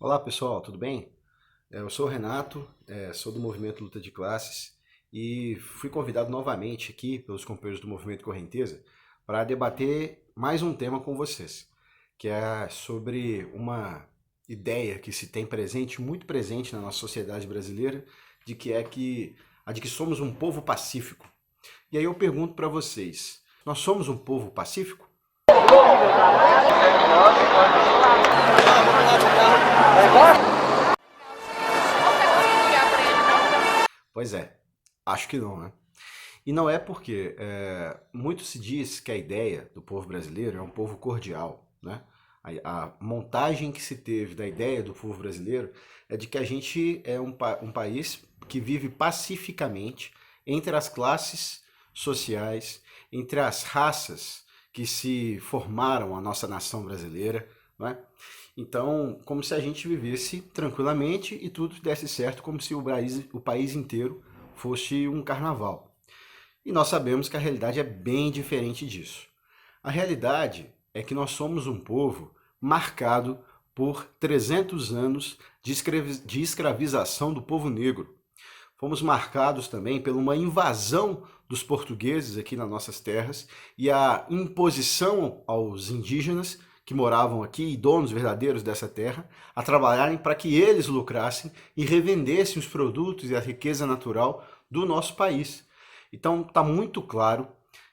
Olá pessoal, tudo bem? Eu sou o Renato, sou do Movimento Luta de Classes e fui convidado novamente aqui pelos companheiros do Movimento Correnteza para debater mais um tema com vocês, que é sobre uma ideia que se tem presente, muito presente na nossa sociedade brasileira, a de que somos um povo pacífico. E aí eu pergunto para vocês, nós somos um povo pacífico? Pois é, acho que não, né? E não é porque muito se diz que a ideia do povo brasileiro é um povo cordial, né? A montagem que se teve da ideia do povo brasileiro é de que a gente é um país que vive pacificamente entre as classes sociais, entre as raças que se formaram a nossa nação brasileira, não é? Então, como se a gente vivesse tranquilamente e tudo desse certo, como se o país inteiro fosse um carnaval. E nós sabemos que a realidade é bem diferente disso. A realidade é que nós somos um povo marcado por 300 anos de escravização do povo negro. Fomos marcados também por uma invasão dos portugueses aqui nas nossas terras e a imposição aos indígenas que moravam aqui e donos verdadeiros dessa terra a trabalharem para que eles lucrassem e revendessem os produtos e a riqueza natural do nosso país. Então está muito claro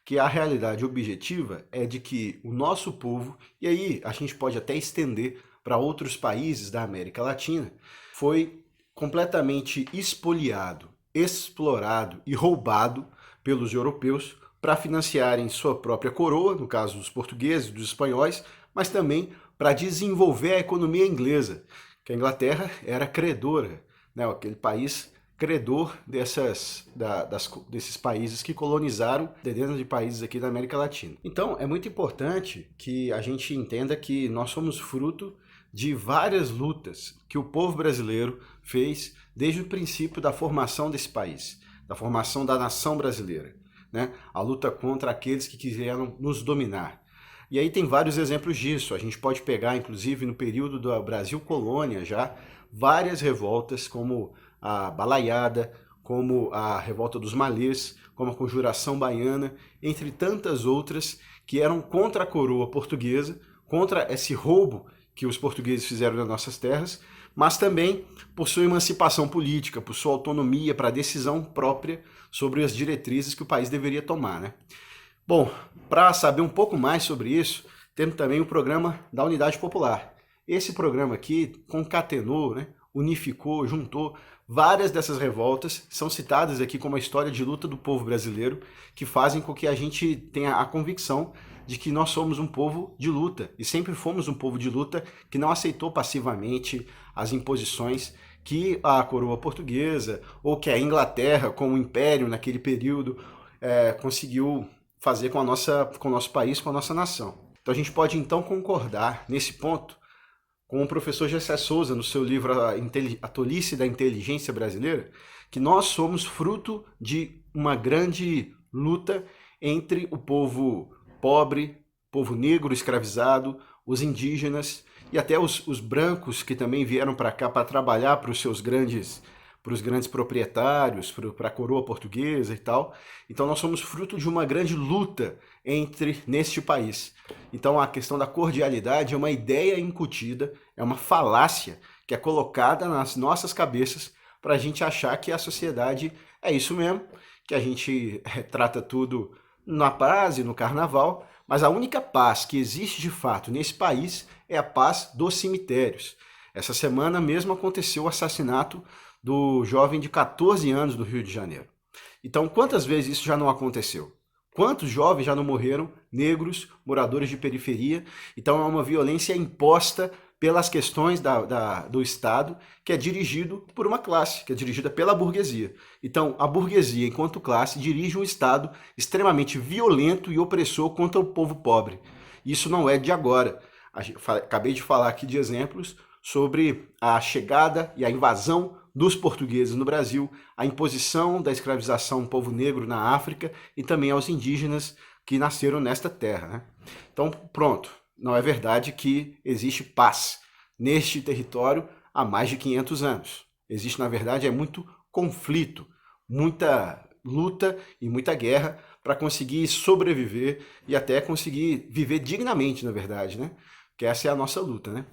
que a realidade objetiva é de que o nosso povo, e aí a gente pode até estender para outros países da América Latina, foi completamente expoliado, explorado e roubado pelos europeus para financiarem sua própria coroa, no caso dos portugueses, dos espanhóis, mas também para desenvolver a economia inglesa, que a Inglaterra era credora, né, aquele país credor desses países que colonizaram dezenas de países aqui da América Latina. Então, é muito importante que a gente entenda que nós somos fruto de várias lutas que o povo brasileiro fez desde o princípio da formação desse país, da formação da nação brasileira, né? A luta contra aqueles que quiseram nos dominar. E aí tem vários exemplos disso. A gente pode pegar, inclusive, no período do Brasil colônia já, várias revoltas, como a Balaiada, como a Revolta dos Malês, como a Conjuração Baiana, entre tantas outras que eram contra a coroa portuguesa, contra esse roubo que os portugueses fizeram nas nossas terras, mas também por sua emancipação política, por sua autonomia para a decisão própria sobre as diretrizes que o país deveria tomar, né? Bom, para saber um pouco mais sobre isso, temos também o programa da Unidade Popular. Esse programa aqui concatenou, né, unificou, juntou várias dessas revoltas, são citadas aqui como a história de luta do povo brasileiro, que fazem com que a gente tenha a convicção de que nós somos um povo de luta, e sempre fomos um povo de luta que não aceitou passivamente as imposições que a coroa portuguesa, ou que a Inglaterra, como império naquele período, conseguiu fazer com o nosso país, com a nossa nação. Então a gente pode então concordar nesse ponto com o professor Gessé Souza, no seu livro A Tolice da Inteligência Brasileira, que nós somos fruto de uma grande luta entre o povo pobre, povo negro escravizado, os indígenas e até os brancos que também vieram para cá para trabalhar para os grandes proprietários, para a coroa portuguesa e tal. Então nós somos fruto de uma grande luta neste país. Então a questão da cordialidade é uma ideia incutida, é uma falácia que é colocada nas nossas cabeças para a gente achar que a sociedade é isso mesmo, que a gente trata tudo na paz e no carnaval, mas a única paz que existe de fato nesse país é a paz dos cemitérios. Essa semana mesmo aconteceu o assassinato do jovem de 14 anos do Rio de Janeiro. Então, quantas vezes isso já não aconteceu? Quantos jovens já não morreram, negros, moradores de periferia? Então é uma violência imposta pelas questões do Estado, que é dirigido por uma classe, que é dirigida pela burguesia. Então a burguesia, enquanto classe, dirige um Estado extremamente violento e opressor contra o povo pobre. Isso não é de agora. Acabei de falar aqui de exemplos sobre a chegada e a invasão dos portugueses no Brasil, a imposição da escravização do povo negro na África e também aos indígenas que nasceram nesta terra, né? Então, pronto, não é verdade que existe paz neste território, há mais de 500 anos. Existe, na verdade, muito conflito, muita luta e muita guerra para conseguir sobreviver e até conseguir viver dignamente, na verdade, né? Que essa é a nossa luta, né?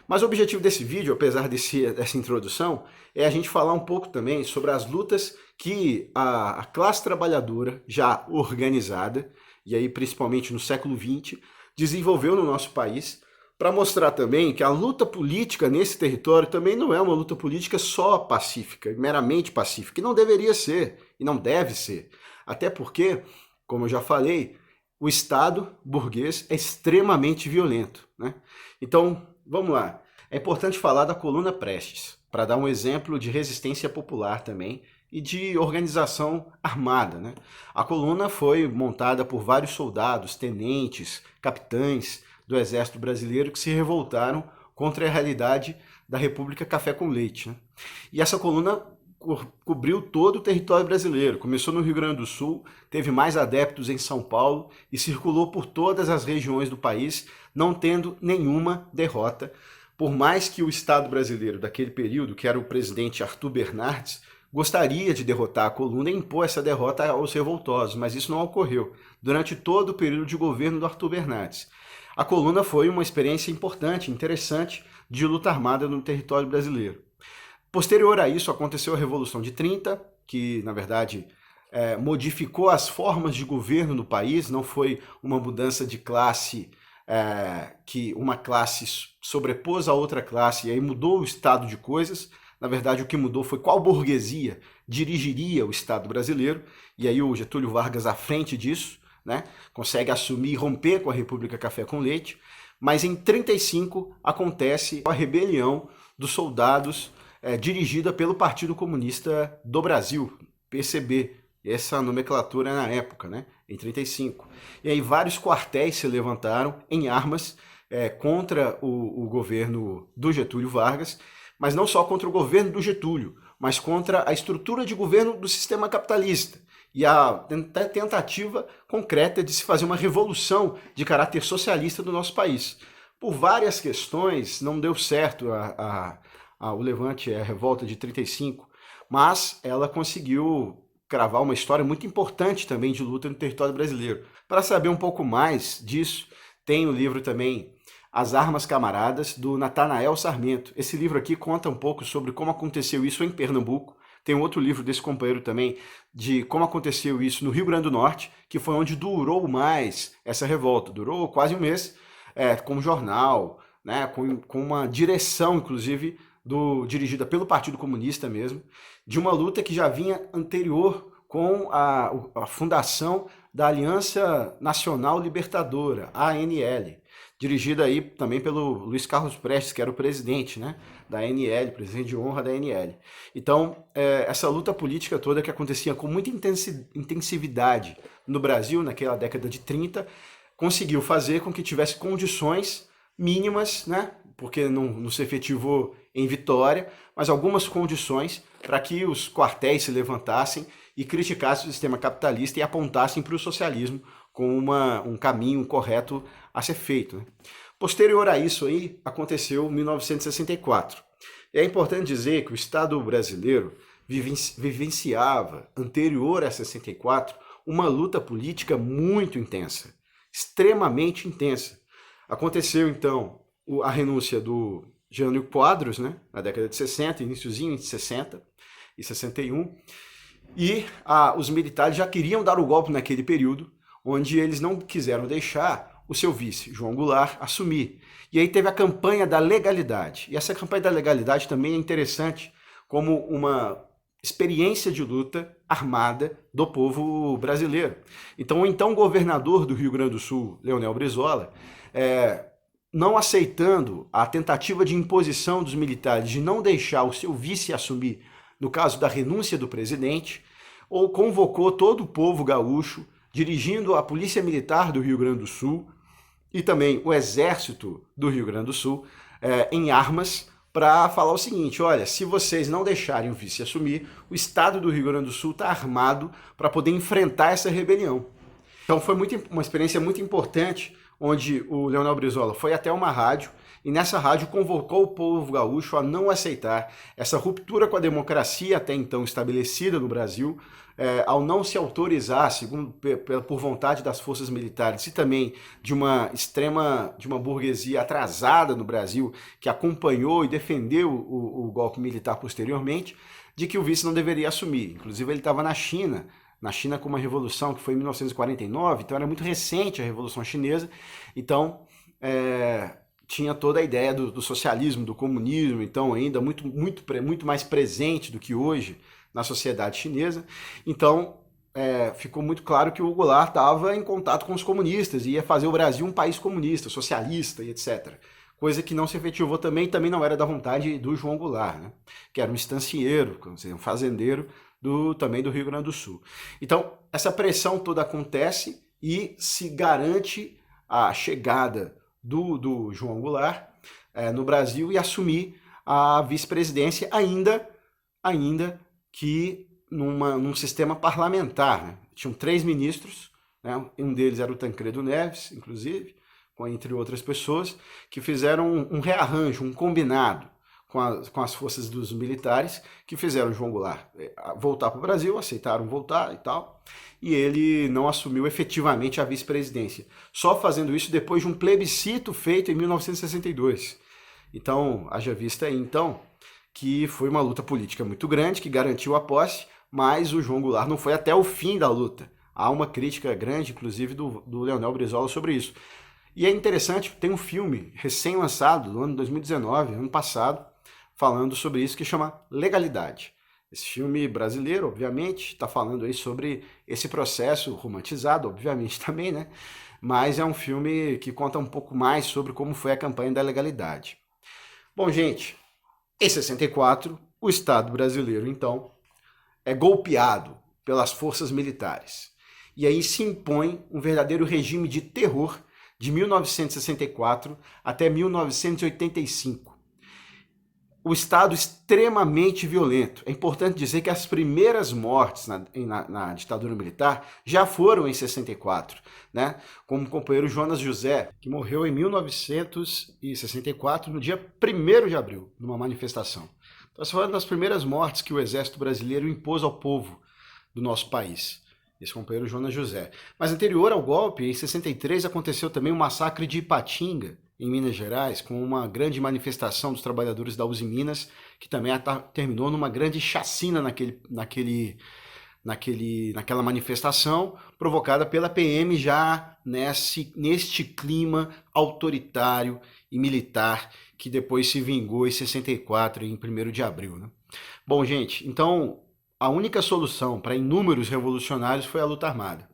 Mas o objetivo desse vídeo, apesar dessa introdução, é a gente falar um pouco também sobre as lutas que a classe trabalhadora já organizada, e aí principalmente no século XX, desenvolveu no nosso país, para mostrar também que a luta política nesse território também não é uma luta política só pacífica, meramente pacífica, e não deveria ser, e não deve ser. Até porque, como eu já falei, o Estado burguês é extremamente violento, né? Então, vamos lá. É importante falar da Coluna Prestes, para dar um exemplo de resistência popular também e de organização armada, né? A coluna foi montada por vários soldados, tenentes, capitães do Exército Brasileiro que se revoltaram contra a realidade da República Café com Leite, né? E essa coluna cobriu todo o território brasileiro. Começou no Rio Grande do Sul, teve mais adeptos em São Paulo e circulou por todas as regiões do país, não tendo nenhuma derrota. Por mais que o Estado brasileiro daquele período, que era o presidente Arthur Bernardes, gostaria de derrotar a coluna e impor essa derrota aos revoltosos, mas isso não ocorreu durante todo o período de governo do Arthur Bernardes. A coluna foi uma experiência importante, interessante, de luta armada no território brasileiro. Posterior a isso, aconteceu a Revolução de 30, que, na verdade, modificou as formas de governo no país, não foi uma mudança de classe, que uma classe sobrepôs a outra classe e aí mudou o estado de coisas. Na verdade, o que mudou foi qual burguesia dirigiria o Estado brasileiro, e aí o Getúlio Vargas à frente disso, né, consegue assumir e romper com a República Café com Leite, mas em 35 acontece a rebelião dos soldados dirigida pelo Partido Comunista do Brasil, PCB, essa nomenclatura na época, né, em 35. E aí vários quartéis se levantaram em armas contra o governo do Getúlio Vargas, mas não só contra o governo do Getúlio, mas contra a estrutura de governo do sistema capitalista e a tentativa concreta de se fazer uma revolução de caráter socialista do nosso país. Por várias questões, não deu certo o levante, a revolta de 35, mas ela conseguiu cravar uma história muito importante também de luta no território brasileiro. Para saber um pouco mais disso, tem o livro também As Armas Camaradas, do Natanael Sarmento. Esse livro aqui conta um pouco sobre como aconteceu isso em Pernambuco. Tem outro livro desse companheiro também, de como aconteceu isso no Rio Grande do Norte, que foi onde durou mais essa revolta. Durou quase um mês, com jornal, né, com uma direção, inclusive, dirigida pelo Partido Comunista mesmo, de uma luta que já vinha anterior com a fundação da Aliança Nacional Libertadora, ANL, dirigida aí também pelo Luiz Carlos Prestes, que era o presidente, né, da ANL, presidente de honra da ANL. Então, essa luta política toda que acontecia com muita intensividade no Brasil, naquela década de 30, conseguiu fazer com que tivesse condições mínimas, né, porque não se efetivou em vitória, mas algumas condições para que os quartéis se levantassem e criticassem o sistema capitalista e apontassem para o socialismo como um caminho correto a ser feito, né? Posterior a isso aí, aconteceu 1964. E é importante dizer que o Estado brasileiro vivenciava, anterior a 64, uma luta política muito intensa, extremamente intensa. Aconteceu, então, a renúncia do Jânio Quadros, né, na década de 60, iniciozinho de 60 e 61, e os militares já queriam dar o golpe naquele período, onde eles não quiseram deixar o seu vice, João Goulart, assumir. E aí teve a campanha da legalidade. E essa campanha da legalidade também é interessante como uma experiência de luta armada do povo brasileiro. Então, o então governador do Rio Grande do Sul, Leonel Brizola, não aceitando a tentativa de imposição dos militares de não deixar o seu vice assumir, no caso da renúncia do presidente, ou convocou todo o povo gaúcho, dirigindo a Polícia Militar do Rio Grande do Sul e também o Exército do Rio Grande do Sul em armas, para falar o seguinte: olha, se vocês não deixarem o vice assumir, o Estado do Rio Grande do Sul está armado para poder enfrentar essa rebelião. Então foi uma experiência muito importante, onde o Leonel Brizola foi até uma rádio e nessa rádio convocou o povo gaúcho a não aceitar essa ruptura com a democracia até então estabelecida no Brasil, ao não se autorizar, segundo por vontade das forças militares e também de uma burguesia atrasada no Brasil que acompanhou e defendeu o golpe militar posteriormente, de que o vice não deveria assumir. Inclusive ele estava na China com uma revolução que foi em 1949, então era muito recente a Revolução Chinesa, então tinha toda a ideia do socialismo, do comunismo, então ainda muito mais presente do que hoje na sociedade chinesa. Então ficou muito claro que o Goulart estava em contato com os comunistas e ia fazer o Brasil um país comunista, socialista e etc. Coisa que não se efetivou também não era da vontade do João Goulart, né? Que era um estancieiro, um fazendeiro também do Rio Grande do Sul. Então, essa pressão toda acontece e se garante a chegada do João Goulart no Brasil e assumir a vice-presidência ainda que num sistema parlamentar, né? Tinham 3 ministros, né? Um deles era o Tancredo Neves, inclusive, entre outras pessoas, que fizeram um rearranjo, um combinado com as forças dos militares, que fizeram João Goulart voltar para o Brasil, aceitaram voltar e tal, e ele não assumiu efetivamente a vice-presidência, só fazendo isso depois de um plebiscito feito em 1962. Então, haja vista aí, então, que foi uma luta política muito grande, que garantiu a posse, mas o João Goulart não foi até o fim da luta. Há uma crítica grande, inclusive, do Leonel Brizola sobre isso. E é interessante, tem um filme recém-lançado, do ano 2019, ano passado, falando sobre isso, que chama Legalidade. Esse filme brasileiro, obviamente, está falando aí sobre esse processo romantizado, obviamente também, né? Mas é um filme que conta um pouco mais sobre como foi a campanha da legalidade. Bom, gente, em 64, o Estado brasileiro, então, é golpeado pelas forças militares. E aí se impõe um verdadeiro regime de terror de 1964 até 1985. O Estado extremamente violento. É importante dizer que as primeiras mortes na ditadura militar já foram em 64, né? Como o companheiro Jonas José, que morreu em 1964, no dia 1º de abril, numa manifestação. Então, essa foi uma das primeiras mortes que o Exército Brasileiro impôs ao povo do nosso país. Esse companheiro Jonas José. Mas anterior ao golpe, em 63, aconteceu também o massacre de Ipatinga, em Minas Gerais, com uma grande manifestação dos trabalhadores da Uzi Minas, que também terminou numa grande chacina naquela manifestação, provocada pela PM já neste clima autoritário e militar, que depois se vingou em 64, em 1º de abril. Né? Bom, gente, então a única solução para inúmeros revolucionários foi a luta armada.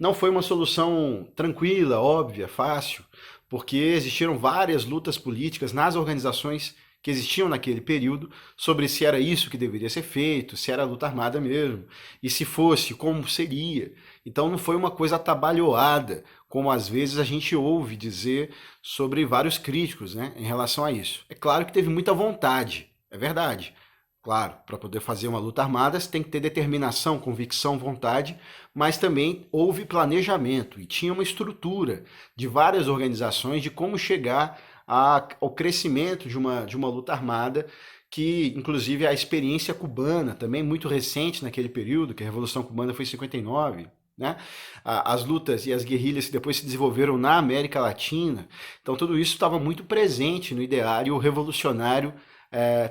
Não foi uma solução tranquila, óbvia, fácil, porque existiram várias lutas políticas nas organizações que existiam naquele período sobre se era isso que deveria ser feito, se era a luta armada mesmo, e se fosse, como seria. Então não foi uma coisa atabalhoada, como às vezes a gente ouve dizer sobre vários críticos, né, em relação a isso. É claro que teve muita vontade, é verdade. Claro, para poder fazer uma luta armada, você tem que ter determinação, convicção, vontade, mas também houve planejamento e tinha uma estrutura de várias organizações de como chegar ao crescimento de uma luta armada, que inclusive a experiência cubana, também muito recente naquele período, que a Revolução Cubana foi em 59, né? As lutas e as guerrilhas que depois se desenvolveram na América Latina, então tudo isso estava muito presente no ideário revolucionário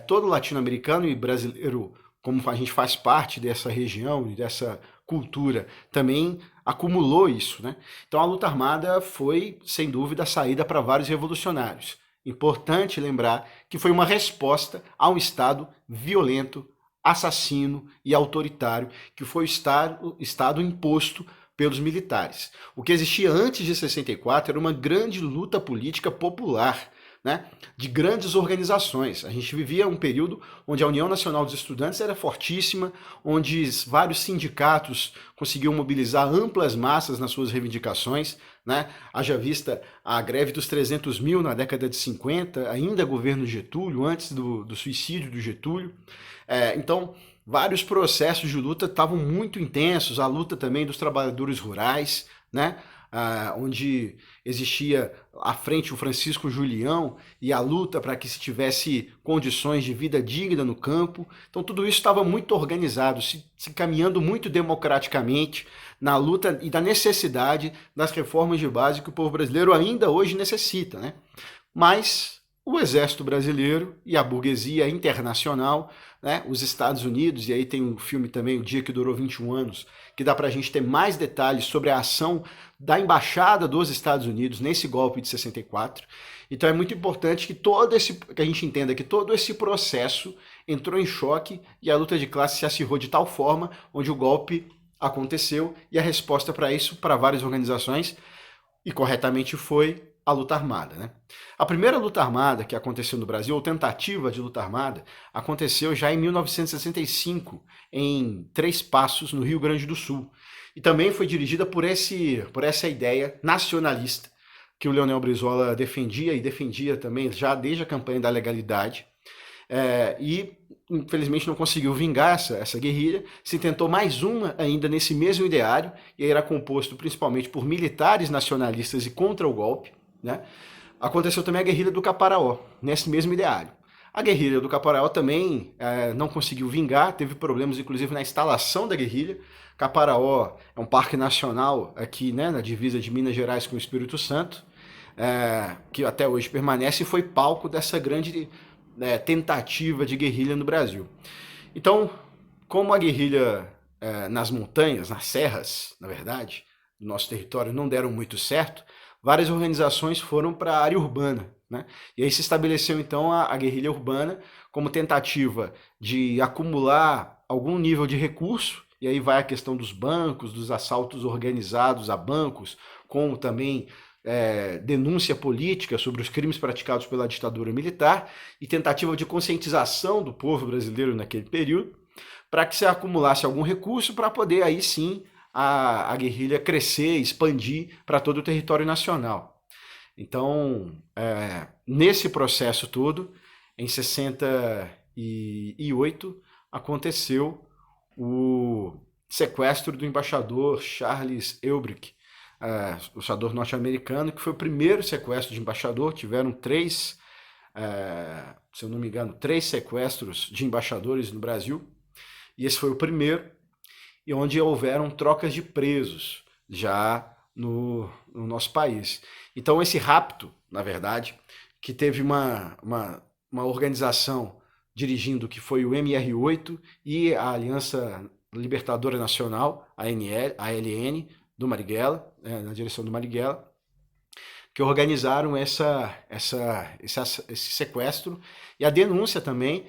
todo latino-americano e brasileiro, como a gente faz parte dessa região e dessa cultura, também acumulou isso, né? Então a luta armada foi, sem dúvida, a saída para vários revolucionários. Importante lembrar que foi uma resposta a um Estado violento, assassino e autoritário, que foi o Estado imposto pelos militares. O que existia antes de 64 era uma grande luta política popular, né, de grandes organizações. A gente vivia um período onde a União Nacional dos Estudantes era fortíssima, onde vários sindicatos conseguiam mobilizar amplas massas nas suas reivindicações, né? Haja vista a greve dos 300 mil na década de 50, ainda governo Getúlio, antes do suicídio do Getúlio. Então, vários processos de luta estavam muito intensos, a luta também dos trabalhadores rurais, né? onde existia à frente o Francisco Julião e a luta para que se tivesse condições de vida digna no campo. Então tudo isso estava muito organizado, se caminhando muito democraticamente na luta e da necessidade das reformas de base que o povo brasileiro ainda hoje necessita, né? Mas o exército brasileiro e a burguesia internacional, né, os Estados Unidos, e aí tem um filme também, O Dia que Durou 21 Anos, que dá para a gente ter mais detalhes sobre a ação da Embaixada dos Estados Unidos nesse golpe de 64. Então é muito importante que a gente entenda que todo esse processo entrou em choque e a luta de classe se acirrou de tal forma onde o golpe aconteceu e a resposta para isso, para várias organizações, e corretamente foi a luta armada, né? A primeira luta armada que aconteceu no Brasil, ou tentativa de luta armada, aconteceu já em 1965, em Três Passos, no Rio Grande do Sul. E também foi dirigida por essa ideia nacionalista que o Leonel Brizola defendia, e defendia também já desde a campanha da legalidade. E infelizmente não conseguiu vingar essa guerrilha, se tentou mais uma ainda nesse mesmo ideário, e era composto principalmente por militares nacionalistas e contra o golpe, né? Aconteceu também a guerrilha do Caparaó, nesse mesmo ideário. A guerrilha do Caparaó também não conseguiu vingar, teve problemas inclusive na instalação da guerrilha. Caparaó é um parque nacional aqui, né, na divisa de Minas Gerais com o Espírito Santo, que até hoje permanece e foi palco dessa grande tentativa de guerrilha no Brasil. Então, como a guerrilha nas montanhas, nas serras, na verdade, do nosso território não deram muito certo, várias organizações foram para a área urbana, né? E aí se estabeleceu então a guerrilha urbana como tentativa de acumular algum nível de recurso, e aí vai a questão dos bancos, dos assaltos organizados a bancos, como também denúncia política sobre os crimes praticados pela ditadura militar e tentativa de conscientização do povo brasileiro naquele período, para que se acumulasse algum recurso para poder aí sim a guerrilha crescer, expandir para todo o território nacional. Então, nesse processo todo, em 68, aconteceu o sequestro do embaixador Charles Elbrick, o embaixador norte-americano, que foi o primeiro sequestro de embaixador. Tiveram se eu não me engano, 3 sequestros de embaixadores no Brasil, e esse foi o primeiro, e onde houveram trocas de presos já no nosso país. Então esse rapto, na verdade, que teve uma organização dirigindo, que foi o MR8 e a Aliança Libertadora Nacional, a ALN, do Marighella, na direção do Marighella, que organizaram esse sequestro, e a denúncia também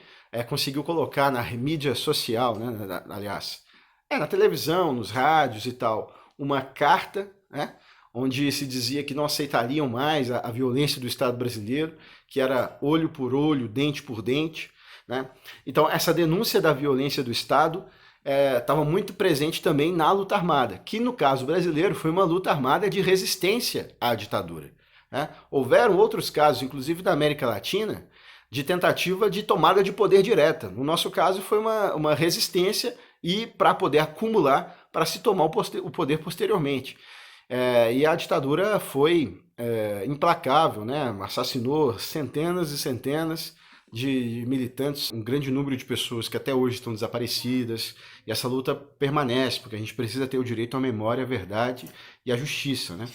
conseguiu colocar na mídia social, né, aliás, na televisão, nos rádios e tal, uma carta, né, onde se dizia que não aceitariam mais a violência do Estado brasileiro, que era olho por olho, dente por dente, né? Então essa denúncia da violência do Estado estava muito presente também na luta armada, que no caso brasileiro foi uma luta armada de resistência à ditadura, né? Houveram outros casos, inclusive da América Latina, de tentativa de tomada de poder direta. No nosso caso foi uma resistência e para poder acumular, para se tomar o poder posteriormente. E a ditadura foi implacável, né? Assassinou centenas e centenas de militantes, um grande número de pessoas que até hoje estão desaparecidas, e essa luta permanece, porque a gente precisa ter o direito à memória, à verdade e à justiça, né?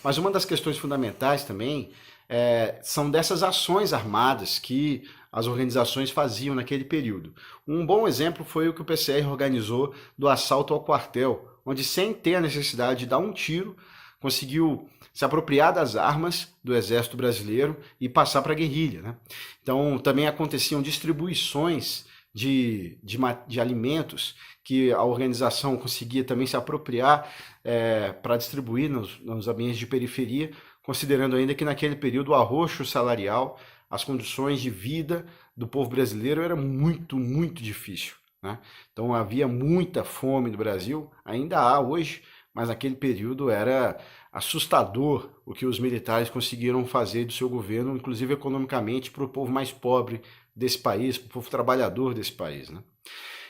Mas uma das questões fundamentais também são dessas ações armadas que as organizações faziam naquele período. Um bom exemplo foi o que o PCR organizou do assalto ao quartel, onde, sem ter a necessidade de dar um tiro, conseguiu se apropriar das armas do Exército Brasileiro e passar para a guerrilha, né? Então também aconteciam distribuições de alimentos que a organização conseguia também se apropriar para distribuir nos ambientes de periferia, considerando ainda que naquele período o arroxo salarial, as condições de vida do povo brasileiro era muito, muito difícil, né? Então havia muita fome no Brasil, ainda há hoje, mas naquele período era assustador o que os militares conseguiram fazer do seu governo, inclusive economicamente, para o povo mais pobre desse país, para o povo trabalhador desse país, né?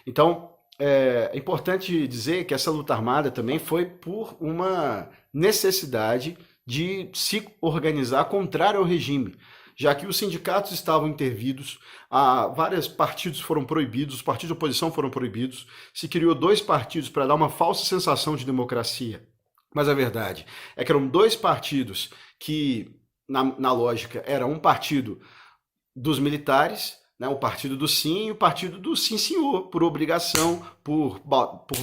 Então, é importante dizer que essa luta armada também foi por uma necessidade de se organizar contrário ao regime, já que os sindicatos estavam intervidos, vários partidos foram proibidos, os partidos de oposição foram proibidos, se criou dois partidos para dar uma falsa sensação de democracia. Mas a verdade é que eram dois partidos que, na lógica, era um partido dos militares, né, o partido do sim e o partido do sim senhor, por obrigação, por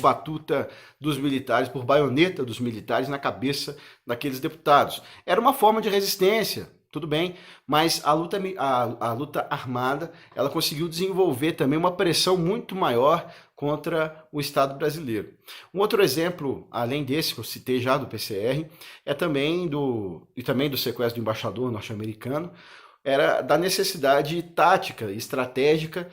batuta dos militares, por baioneta dos militares na cabeça daqueles deputados. Era uma forma de resistência, tudo bem, mas a luta armada, ela conseguiu desenvolver também uma pressão muito maior contra o Estado brasileiro. Um outro exemplo, além desse que eu citei já do PCR, é também do sequestro do embaixador norte-americano, era da necessidade tática, estratégica,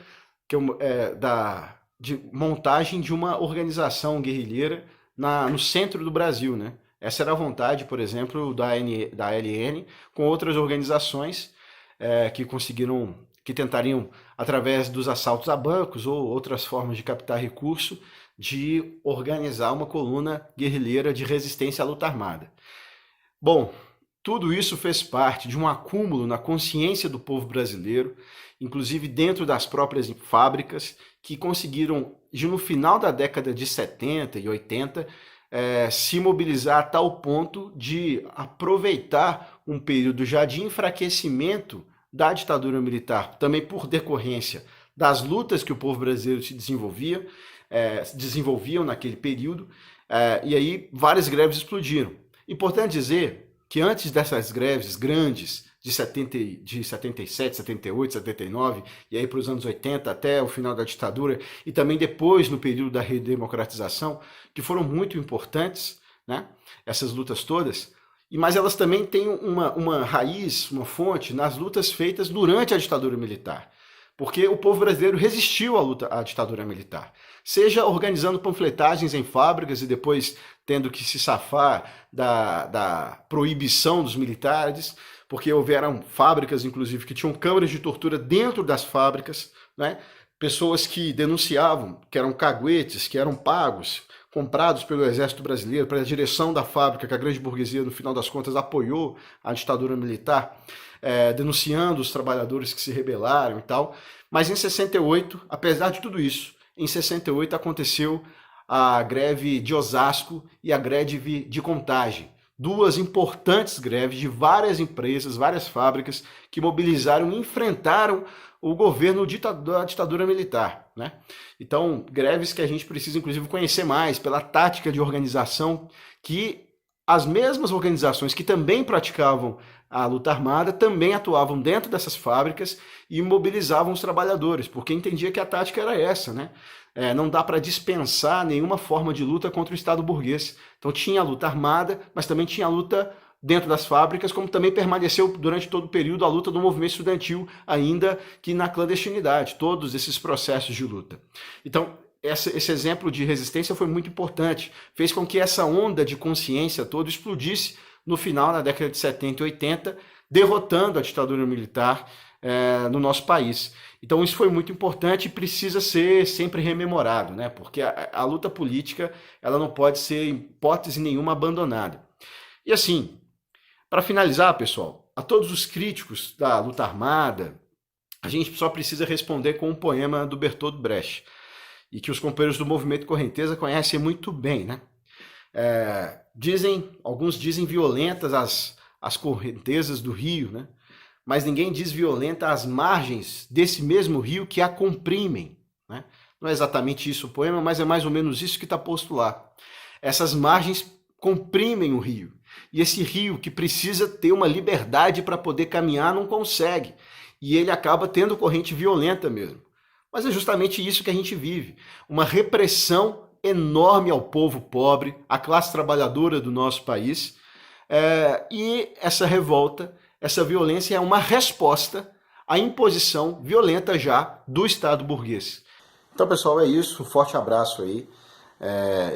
de montagem de uma organização guerrilheira no centro do Brasil, né? Essa era a vontade, por exemplo, da LN com outras organizações que tentariam, através dos assaltos a bancos ou outras formas de captar recurso, de organizar uma coluna guerrilheira de resistência à luta armada. Bom, tudo isso fez parte de um acúmulo na consciência do povo brasileiro, inclusive dentro das próprias fábricas, que conseguiram, no final da década de 70 e 80, se mobilizar a tal ponto de aproveitar um período já de enfraquecimento da ditadura militar, também por decorrência das lutas que o povo brasileiro se desenvolviam naquele período, e aí várias greves explodiram. Importante dizer que antes dessas greves grandes de 77, 78, 79, e aí para os anos 80 até o final da ditadura, e também depois no período da redemocratização, que foram muito importantes, né, essas lutas todas, mas elas também têm uma raiz, uma fonte nas lutas feitas durante a ditadura militar. Porque o povo brasileiro resistiu à ditadura militar, seja organizando panfletagens em fábricas e depois tendo que se safar da proibição dos militares, porque houveram fábricas, inclusive, que tinham câmaras de tortura dentro das fábricas, né? Pessoas que denunciavam que eram caguetes, que eram pagos, comprados pelo Exército Brasileiro, pela direção da fábrica, que a grande burguesia, no final das contas, apoiou a ditadura militar, denunciando os trabalhadores que se rebelaram e tal. Mas em 68, apesar de tudo isso, em 68 aconteceu a greve de Osasco e a greve de Contagem. Duas importantes greves de várias empresas, várias fábricas, que mobilizaram e enfrentaram o governo da ditadura militar, né? Então, greves que a gente precisa, inclusive, conhecer mais pela tática de organização que as mesmas organizações que também praticavam a luta armada também atuavam dentro dessas fábricas e mobilizavam os trabalhadores, porque entendia que a tática era essa, né? Não dá para dispensar nenhuma forma de luta contra o Estado burguês. Então tinha a luta armada, mas também tinha a luta dentro das fábricas, como também permaneceu durante todo o período a luta do movimento estudantil, ainda que na clandestinidade, todos esses processos de luta. Então, esse exemplo de resistência foi muito importante, fez com que essa onda de consciência toda explodisse no final da década de 70 e 80, derrotando a ditadura militar no nosso país. Então isso foi muito importante e precisa ser sempre rememorado, né? Porque a luta política ela não pode ser, em hipótese nenhuma, abandonada. E assim, para finalizar, pessoal, a todos os críticos da luta armada, a gente só precisa responder com um poema do Bertolt Brecht, e que os companheiros do movimento Correnteza conhecem muito bem, né? Alguns dizem violentas as correntezas do rio, né? Mas ninguém diz violenta as margens desse mesmo rio que a comprimem, né? Não é exatamente isso o poema, mas é mais ou menos isso que está posto lá. Essas margens comprimem o rio. E esse rio que precisa ter uma liberdade para poder caminhar não consegue. E ele acaba tendo corrente violenta mesmo. Mas é justamente isso que a gente vive. Uma repressão enorme ao povo pobre, à classe trabalhadora do nosso país. E essa revolta, essa violência é uma resposta à imposição violenta já do Estado burguês. Então, pessoal, é isso. Um forte abraço aí.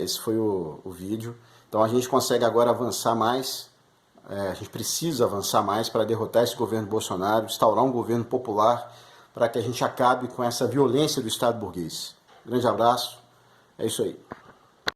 Esse foi o vídeo. Então a gente consegue agora avançar mais, a gente precisa avançar mais para derrotar esse governo Bolsonaro, instaurar um governo popular para que a gente acabe com essa violência do Estado burguês. Grande abraço, É isso aí.